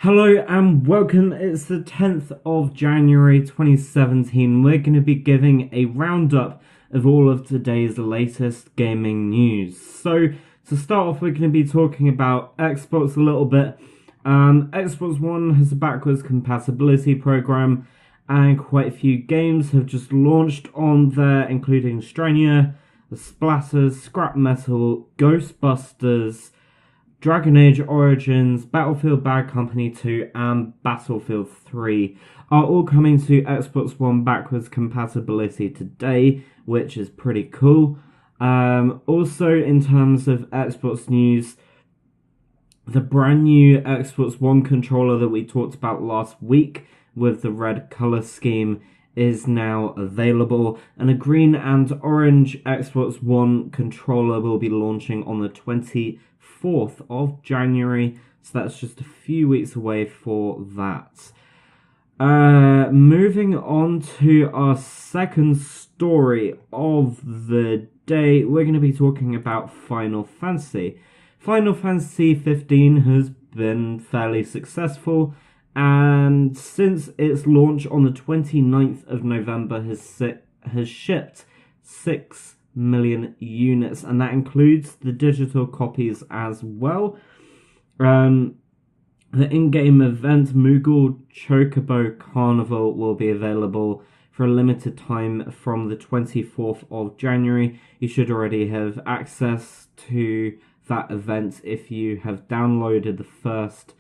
Hello and welcome. It's the 10th of January 2017. We're going to be giving a roundup of all of today's latest gaming news. So to start off, we're going to be talking about Xbox a little bit. Xbox One has a backwards compatibility program and quite a few games have just launched on there, including Strania, The Splatters, Scrap Metal, Ghostbusters, Dragon Age Origins, Battlefield Bad Company 2, and Battlefield 3 are all coming to Xbox One backwards compatibility today, which is pretty cool. Also, in terms of Xbox news, the brand new Xbox One controller that we talked about last week with the red color scheme is now available, and a green and orange Xbox One controller will be launching on the 24th of January, so that's just a few weeks away for that. Moving on to our second story of the day, we're going to be talking about Final Fantasy. Final Fantasy 15 has been fairly successful, and since its launch on the 29th of November has shipped 6 million units, and that includes the digital copies as well. The in-game event Moogle Chocobo Carnival will be available for a limited time from the 24th of January. You should already have access to that event if you have downloaded the first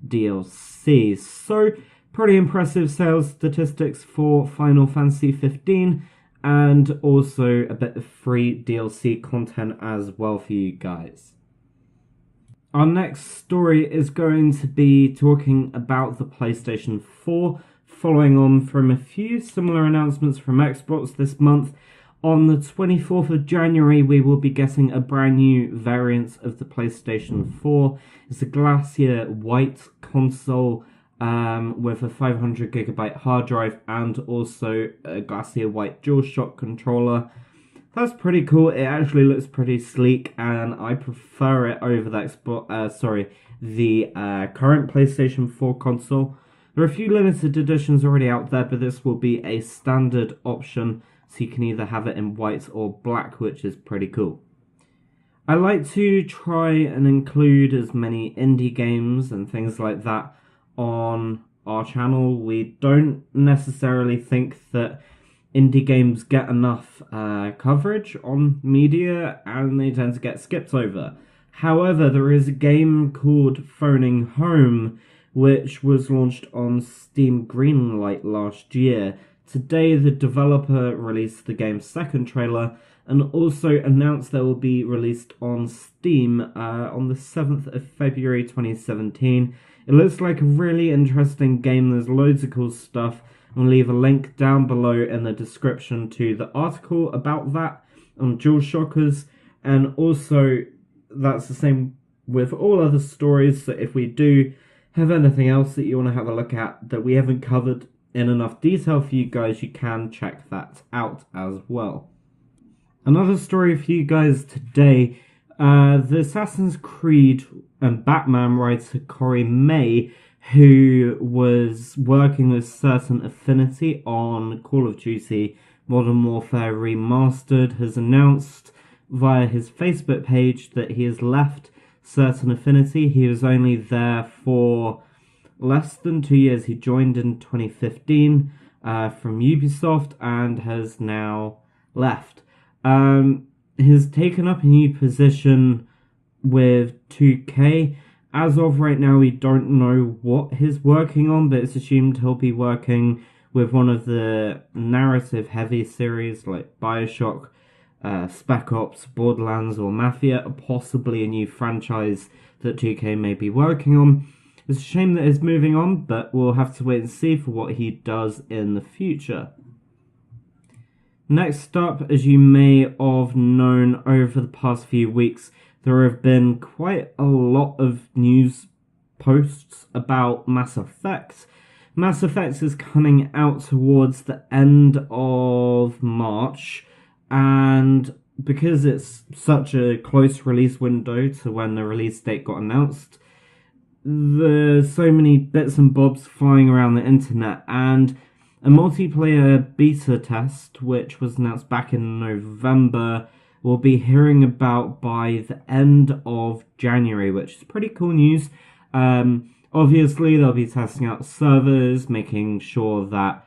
DLC. So, pretty impressive sales statistics for Final Fantasy 15, and also a bit of free DLC content as well for you guys. Our next story is going to be talking about the PlayStation 4, following on from a few similar announcements from Xbox this month. On the 24th of January, we will be getting a brand new variant of the PlayStation 4. It's a Glacier White console with a 500GB hard drive and also a Glacier White DualShock controller. That's pretty cool. It actually looks pretty sleek, and I prefer it over the current PlayStation 4 console. There are a few limited editions already out there, but this will be a standard option, so you can either have it in white or black, which is pretty cool. I like to try and include as many indie games and things like that on our channel. We don't necessarily think that indie games get enough coverage on media, and they tend to get skipped over. However, there is a game called Phoning Home, which was launched on Steam Greenlight last year. Today, the developer released the game's second trailer and also announced that it will be released on Steam on the 7th of February 2017. It looks like a really interesting game. There's loads of cool stuff. I'll leave a link down below in the description to the article about that on DualShockers, and also that's the same with all other stories, so if we do have anything else that you want to have a look at that we haven't covered in enough detail for you guys, you can check that out as well. Another story for you guys today, the Assassin's Creed and Batman writer Corey May, who was working with Certain Affinity on Call of Duty Modern Warfare Remastered, has announced via his Facebook page that he has left Certain Affinity. He was only there for less than 2 years. He joined in 2015 from Ubisoft and has now left. He's taken up a new position with 2K. As of right now, we don't know what he's working on, but it's assumed he'll be working with one of the narrative-heavy series like Bioshock, Spec Ops, Borderlands, or Mafia, possibly a new franchise that 2K may be working on. It's a shame that he's moving on, but we'll have to wait and see for what he does in the future. Next up, as you may have known over the past few weeks, there have been quite a lot of news posts about Mass Effect. Mass Effect is coming out towards the end of March, and because it's such a close release window to when the release date got announced, there's so many bits and bobs flying around the internet, and a multiplayer beta test, which was announced back in November, we'll be hearing about by the end of January, which is pretty cool news. Obviously, they'll be testing out servers, making sure that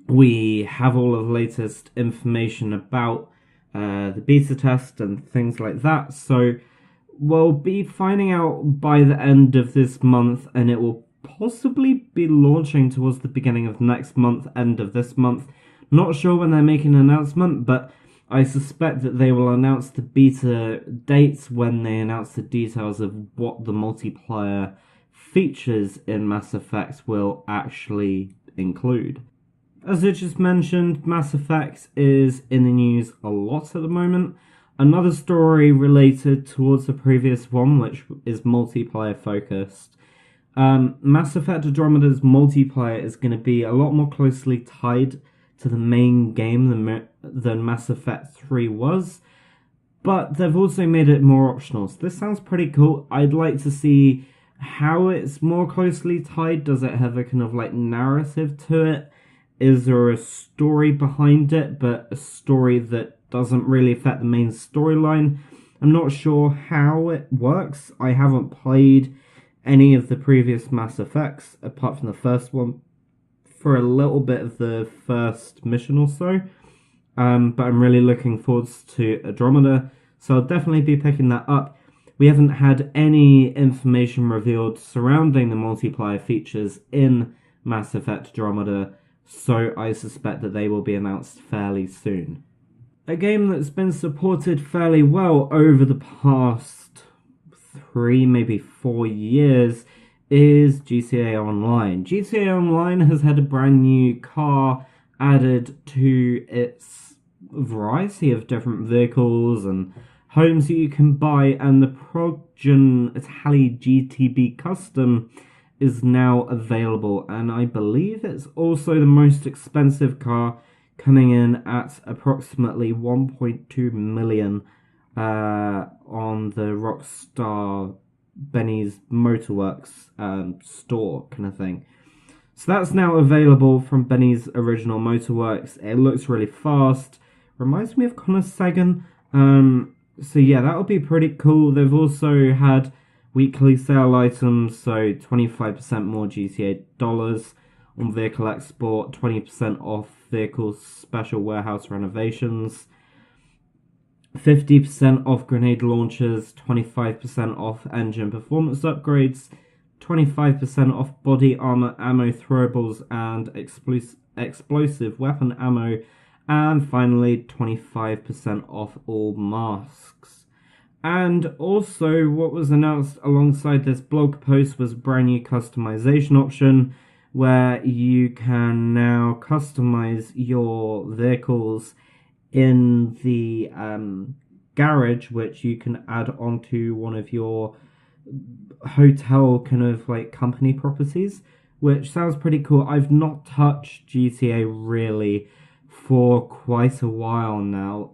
we have all of the latest information about the beta test and things like that. So we'll be finding out by the end of this month, and it will possibly be launching towards the beginning of next month, end of this month. Not sure when they're making an announcement, but I suspect that they will announce the beta dates when they announce the details of what the multiplayer features in Mass Effect will actually include. As I just mentioned, Mass Effect is in the news a lot at the moment. Another story related towards the previous one, which is multiplayer focused. Mass Effect Andromeda's multiplayer is going to be a lot more closely tied to the main game than Mass Effect 3 was, but they've also made it more optional. So this sounds pretty cool. I'd like to see how it's more closely tied. Does it have a kind of like narrative to it? Is there a story behind it, but a story that doesn't really affect the main storyline? I'm not sure how it works. I haven't played any of the previous Mass Effects, apart from the first one, for a little bit of the first mission or so. But I'm really looking forward to Andromeda, so I'll definitely be picking that up. We haven't had any information revealed surrounding the multiplayer features in Mass Effect Andromeda, so I suspect that they will be announced fairly soon. A game that's been supported fairly well over the past 3, maybe 4 years is GTA Online. GTA Online has had a brand new car added to its variety of different vehicles and homes that you can buy, and the Progen Italy GTB Custom is now available, and I believe it's also the most expensive car, coming in at approximately 1.2 million on the Rockstar Benny's Motorworks store kind of thing. So that's now available from Benny's Original Motorworks. It looks really fast, reminds me of Connor Sagan. So yeah, that'll be pretty cool. They've also had weekly sale items, so 25% more GTA dollars on vehicle export, 20% off vehicles special warehouse renovations, 50% off grenade launchers, 25% off engine performance upgrades, 25% off body armor, ammo throwables, and explosive weapon ammo, and finally 25% off all masks. And also, what was announced alongside this blog post was a brand new customization option, where you can now customize your vehicles in the garage, which you can add onto one of your hotel kind of like company properties, which sounds pretty cool. I've not touched GTA really for quite a while now.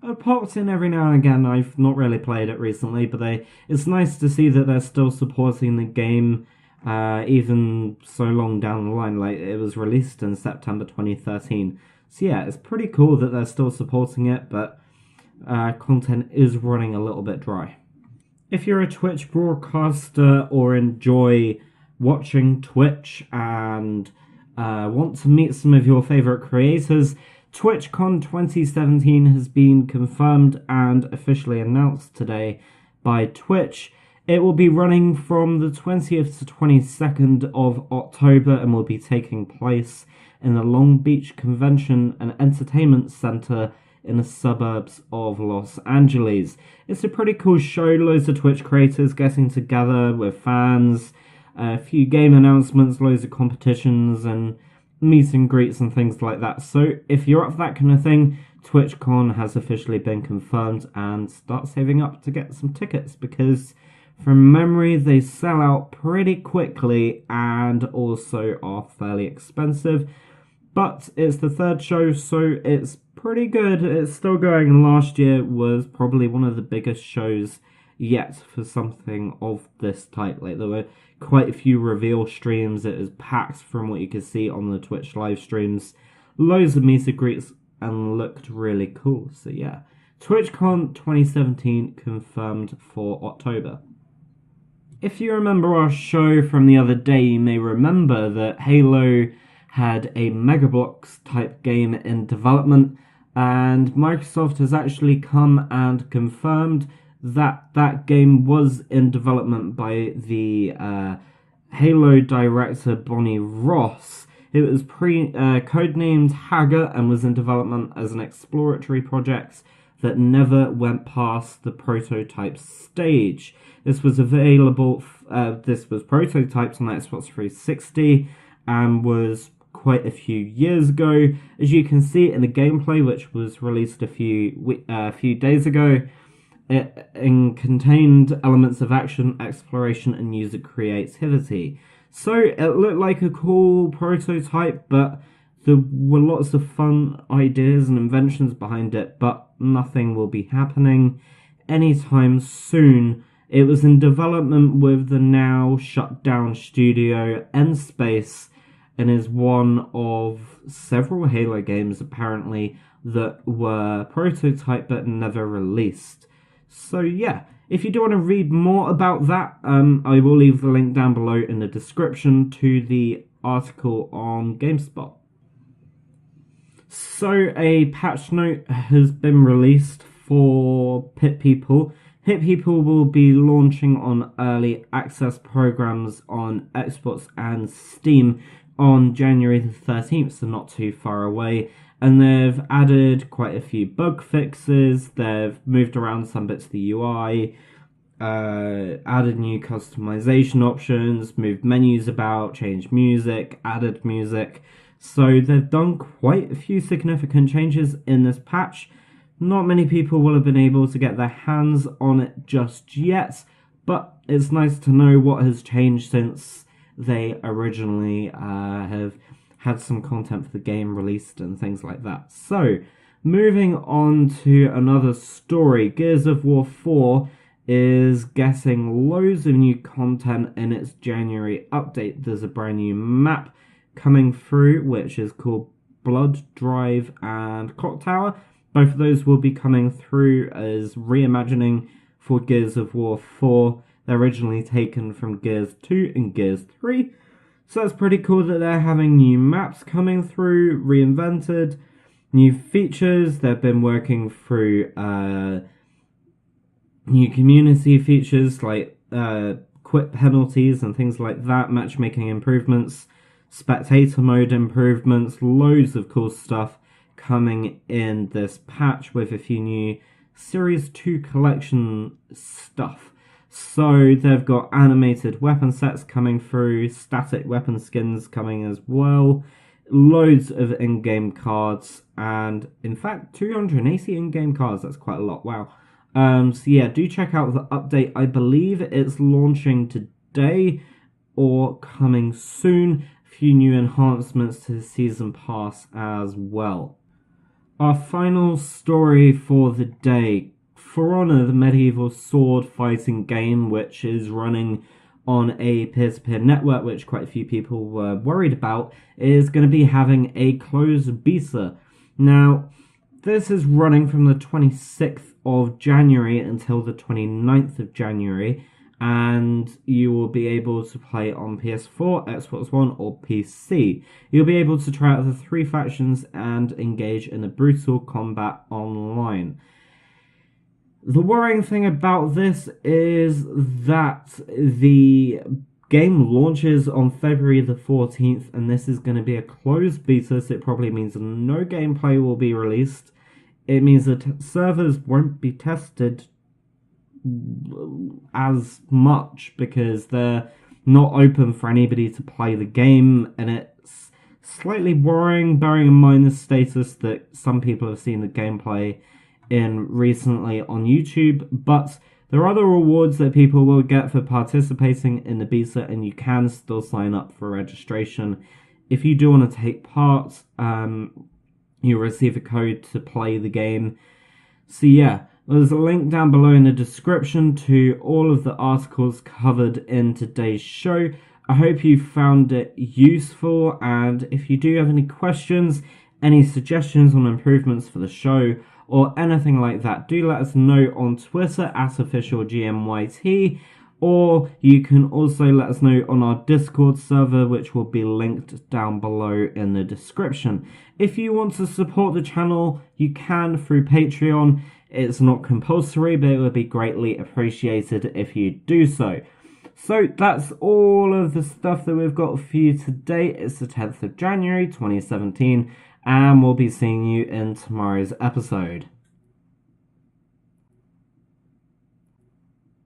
I've popped in every now and again. I've not really played it recently, but it's nice to see that they're still supporting the game even so long down the line. Like, it was released in September 2013. So yeah, it's pretty cool that they're still supporting it, but content is running a little bit dry. If you're a Twitch broadcaster or enjoy watching Twitch and want to meet some of your favorite creators, Twitchcon 2017 has been confirmed and officially announced today by Twitch. It will be running from the 20th to 22nd of October and will be taking place in the Long Beach Convention and Entertainment Center in the suburbs of Los Angeles. It's a pretty cool show, loads of Twitch creators getting together with fans, a few game announcements, loads of competitions, and meet and greets and things like that. So if you're up for that kind of thing, TwitchCon has officially been confirmed, and start saving up to get some tickets, because from memory they sell out pretty quickly and also are fairly expensive. But it's the third show, so it's pretty good. It's still going, and last year was probably one of the biggest shows yet for something of this type. Like, there were quite a few reveal streams. It was packed from what you could see on the Twitch live streams. Loads of meet and greets and looked really cool. So yeah, TwitchCon 2017 confirmed for October. If you remember our show from the other day, you may remember that Halo had a Mega Bloks type game in development, and Microsoft has actually come and confirmed that that game was in development by the Halo director Bonnie Ross. It was codenamed Haggard and was in development as an exploratory project that never went past the prototype stage. This was available, this was prototyped on Xbox 360 and was quite a few years ago. As you can see in the gameplay, which was released a few days ago, it contained elements of action, exploration, and user creativity. So it looked like a cool prototype, but there were lots of fun ideas and inventions behind it, but nothing will be happening anytime soon. It was in development with the now shut down studio N-Space, and is one of several Halo games apparently that were prototyped but never released. So yeah, if you do want to read more about that, I will leave the link down below in the description to the article on GameSpot. So a patch note has been released for Pit People. Pit People will be launching on early access programs on Xbox and Steam on January the 13th, so not too far away. And they've added quite a few bug fixes, they've moved around some bits of the UI, added new customization options, moved menus about, changed music, added music. So they've done quite a few significant changes in this patch. Not many people will have been able to get their hands on it just yet, but it's nice to know what has changed since they originally have had some content for the game released and things like that. So, moving on to another story, Gears of War 4 is getting loads of new content in its January update. There's a brand new map coming through, which is called Blood Drive and Clock Tower. Both of those will be coming through as reimagining for Gears of War 4. They're originally taken from Gears 2 and Gears 3. So it's pretty cool that they're having new maps coming through, reinvented, new features. They've been working through new community features like quit penalties and things like that, matchmaking improvements, spectator mode improvements, loads of cool stuff coming in this patch with a few new Series 2 collection stuff. So they've got animated weapon sets coming through, static weapon skins coming as well, loads of in-game cards, and in fact 280 in-game cards. That's quite a lot. Wow. So yeah, do check out the update. I believe it's launching today or coming soon. A few new enhancements to the season pass as well. Our final story for the day. For Honor, the medieval sword fighting game, which is running on a peer-to-peer network, which quite a few people were worried about, is going to be having a closed beta. Now, this is running from the 26th of January until the 29th of January, and you will be able to play on PS4, Xbox One, or PC. You'll be able to try out the 3 factions and engage in a brutal combat online. The worrying thing about this is that the game launches on February the 14th, and this is going to be a closed beta, so it probably means no gameplay will be released. It means that servers won't be tested as much because they're not open for anybody to play the game, and it's slightly worrying, bearing in mind the status that some people have seen the gameplay in recently on YouTube, but there are other rewards that people will get for participating in the beta, and you can still sign up for registration. If you do want to take part, you'll receive a code to play the game. So yeah, There's a link down below in the description to all of the articles covered in today's show. I hope you found it useful, and if you do have any questions, any suggestions on improvements for the show, or anything like that, do let us know on Twitter at OfficialGMYT, or you can also let us know on our Discord server, which will be linked down below in the description. If you want to support the channel, you can through Patreon. It's not compulsory, but it would be greatly appreciated if you do so. So that's all of the stuff that we've got for you today. It's the 10th of January 2017, and we'll be seeing you in tomorrow's episode.